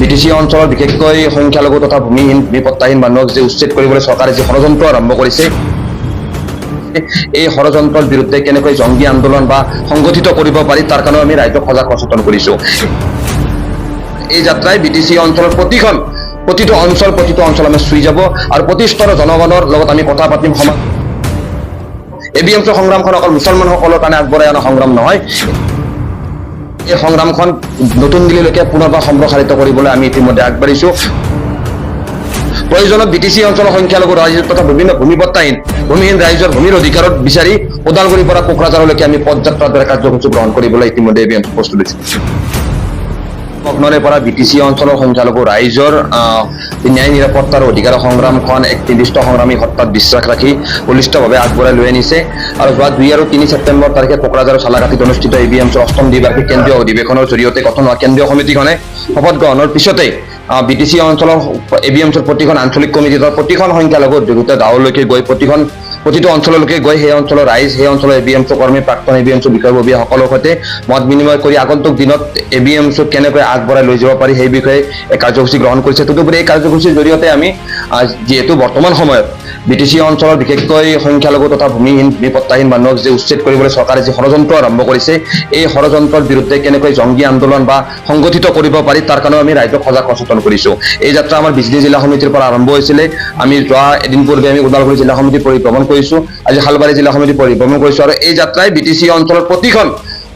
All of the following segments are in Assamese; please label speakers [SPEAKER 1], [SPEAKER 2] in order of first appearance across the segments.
[SPEAKER 1] বিটিচি অঞ্চলৰ বিশেষকৈ সংখ্যালঘু তথা ভূমিহীন ভূমিপট্টাহীন মানুহক যে উচ্ছেদ কৰিবলৈ চৰকাৰে যি ষড়যন্ত্ৰ আৰম্ভ কৰিছে, এই ষড়যন্ত্ৰৰ বিৰুদ্ধে কেনেকৈ জংগী আন্দোলন বা সংগঠিত কৰিব পাৰি তাৰ কাৰণে আমি ৰাইজক সজাগ সচেতন কৰিছো। এই যাত্ৰাই বিটিচি অঞ্চলৰ প্ৰতিটো অঞ্চল আমি চুই যাব আৰু প্ৰতি স্তৰৰ জনগণৰ লগত আমি কথা পাতিম। এবিএমচি সংগ্ৰামখন অকল মুছলমানসকলৰ কাৰণে আগবঢ়াই অনা সংগ্ৰাম নহয়, এই সংগ্ৰামখন নতুন দিল্লীলৈকে পুনৰবাৰ সম্প্ৰসাৰিত কৰিবলৈ আমি ইতিমধ্যে আগবাঢ়িছো। প্ৰয়োজনত বিটিচি অঞ্চলৰ সংখ্যালঘু ৰাইজ তথা বিভিন্ন ভূমিহীন ৰাইজৰ ভূমিৰ অধিকাৰত বিচাৰি ওদালগুৰিৰ পৰা কোকৰাঝাৰলৈকে আমি পদযাত্ৰাৰ দৰে কাৰ্যসূচী গ্ৰহণ কৰিবলৈ ইতিমধ্যে এবিএমচি প্ৰস্তুত হৈছে। লগ্নৰে পৰা বিটিচি অঞ্চলৰ সংখ্যালঘু ৰাইজৰ ন্যায় নিৰাপত্তাৰ অধিকাৰৰ সংগ্ৰামখন এক নিৰ্দিষ্ট সংগ্ৰামী সত্তাত বিশ্বাস ৰাখি বলিষ্ঠভাৱে আগবঢ়াই লৈ আনিছে আৰু যোৱা 2 আৰু 3 ছেপ্টেম্বৰ তাৰিখে কোকৰাঝাৰৰ চালাকাঠিত অনুষ্ঠিত এবিএমচিৰ 8ম দ্বিবাৰ্ষিক কেন্দ্ৰীয় অধিৱেশনৰ জৰিয়তে গঠন হোৱা কেন্দ্ৰীয় সমিতিখনে শপত গ্ৰহণৰ পিছতে বিটিচি অঞ্চলৰ এবিএমচিৰ প্ৰতিখন আঞ্চলিক কমিটি প্ৰতিখন সংখ্যালঘু অধ্যুষিত গাঁৱলৈকে গৈ প্ৰতিটো অঞ্চললৈকে গৈ সেই অঞ্চলৰ ৰাইজ, সেই অঞ্চলৰ এবিএমচি কৰ্মী, প্ৰাক্তন এবিএমচি বিষয়ববীয়া সকলৰ সৈতে মত বিনিময় কৰি আগন্তুক দিনত এবিএমচিক কেনেকৈ আগবঢ়াই লৈ যাব পাৰি সেই বিষয়ে এক কাৰ্যসূচী গ্ৰহণ কৰিছে। তদুপৰি এই কাৰ্যসূচীৰ জৰিয়তে আমি যিহেতু বৰ্তমান সময়ত বিটিচি অঞ্চলৰ বিশেষকৈ সংখ্যালঘু তথা ভূমিহীন ভূমিপট্টাহীন মানুহক যে উচ্ছেদ কৰিবলৈ চৰকাৰে যি ষড়যন্ত্ৰ আৰম্ভ কৰিছে, এই ষড়যন্ত্ৰৰ বিৰুদ্ধে কেনেকৈ জংগী আন্দোলন বা সংগঠিত কৰিব পাৰি তাৰ কাৰণে আমি ৰাইজক সজাগ সচেতন কৰিছো। এই যাত্ৰা আমাৰ বিজনী জিলা সমিতিৰ পৰা আৰম্ভ হৈছিলে। আমি যোৱা এদিন পূৰ্বে আমি ওদালগুৰি জিলা সমিতি পৰিভ্ৰমণ কৰিছো, আজি শালবাৰী জিলা সমিতি পৰিভ্ৰমণ কৰিছো আৰু এই যাত্ৰাই বিটিচি অঞ্চলৰ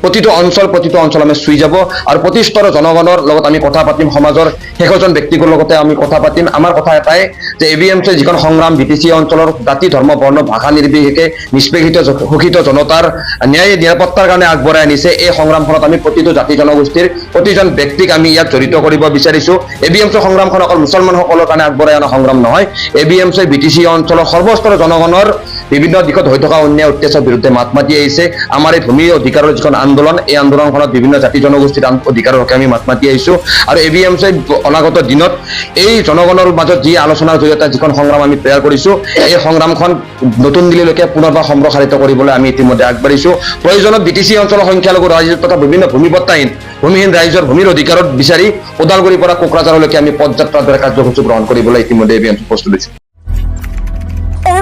[SPEAKER 1] প্ৰতিটো অঞ্চল আমি চুই যাব আৰু প্ৰতি স্তৰৰ জনগণৰ লগত আমি কথা পাতিম, সমাজৰ শেষজন ব্যক্তিৰ লগতে আমি কথা পাতিম। আমাৰ কথা এটাই যে এবিএমচিৰ যিখন সংগ্ৰাম বিটিচি অঞ্চলৰ জাতি, ধৰ্ম, বৰ্ণ, ভাষা নিৰ্বিশেষে নিষ্পেষিত শোষিত জনতাৰ ন্যায় নিৰাপত্তাৰ কাৰণে আগবঢ়াই আনিছে, এই সংগ্ৰামখনত আমি প্ৰতিটো জাতি জনগোষ্ঠীৰ প্ৰতিজন ব্যক্তিক আমি ইয়াত জড়িত কৰিব বিচাৰিছো। এবিএমচি সংগ্ৰামখন অকল মুছলমানসকলৰ কাৰণে আগবঢ়াই অনা সংগ্ৰাম নহয়, এবিএমচি বিটিচি অঞ্চলৰ সৰ্বস্তৰৰ জনগণৰ বিভিন্ন দিশত হৈ থকা অন্যায় অত্যাচাৰৰ বিৰুদ্ধে মাত মাতি আহিছে। আমাৰ এই ভূমি অধিকাৰৰ যিখন আন্দোলন, এই আন্দোলনখনত বিভিন্ন জাতি জনগোষ্ঠীৰ অধিকাৰৰ হকে আমি মাত মাতি আহিছো আৰু এবিএমচি অনাগত দিনত এই জনগণৰ মাজত যি আলোচনাৰ জৰিয়তে যিখন সংগ্ৰাম আমি তৈয়াৰ কৰিছো, এই সংগ্ৰামখন নতুন দিল্লীলৈকে পুনৰবাৰ সম্প্ৰসাৰিত কৰিবলৈ আমি ইতিমধ্যে আগবাঢ়িছো। প্ৰয়োজনত বিটিচি অঞ্চলৰ সংখ্যালঘু ৰাইজ তথা বিভিন্ন ভূমিহীন ৰাইজৰ ভূমিৰ অধিকাৰত বিচাৰি ওদালগুৰিৰ পৰা কোকৰাঝাৰলৈকে আমি পদযাত্ৰাৰ দৰে কাৰ্যসূচী গ্ৰহণ কৰিবলৈ ইতিমধ্যে এবিএমচি প্ৰস্তুত হৈছে।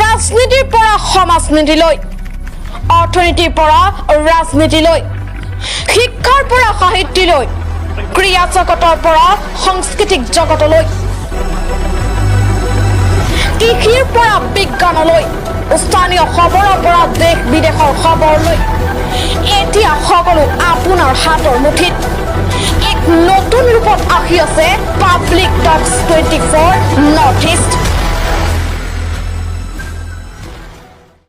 [SPEAKER 2] ৰাজনীতিৰ পৰা সমাজনীতিলৈ, অৰ্থনীতিৰ পৰা ৰাজনীতিলৈ, শিক্ষাৰ পৰা সাহিত্যলৈ, ক্ৰীড়া জগতৰ পৰা সাংস্কৃতিক জগতলৈ, কৃষিৰ পৰা বিজ্ঞানলৈ, স্থানীয় খবৰৰ পৰা দেশ বিদেশৰ খবৰলৈ, এতিয়া সকলো আপোনাৰ হাতৰ মুঠিত। এক নতুন ৰূপত আহি আছে পাব্লিক টক্স 24 নৰ্থ ইষ্ট।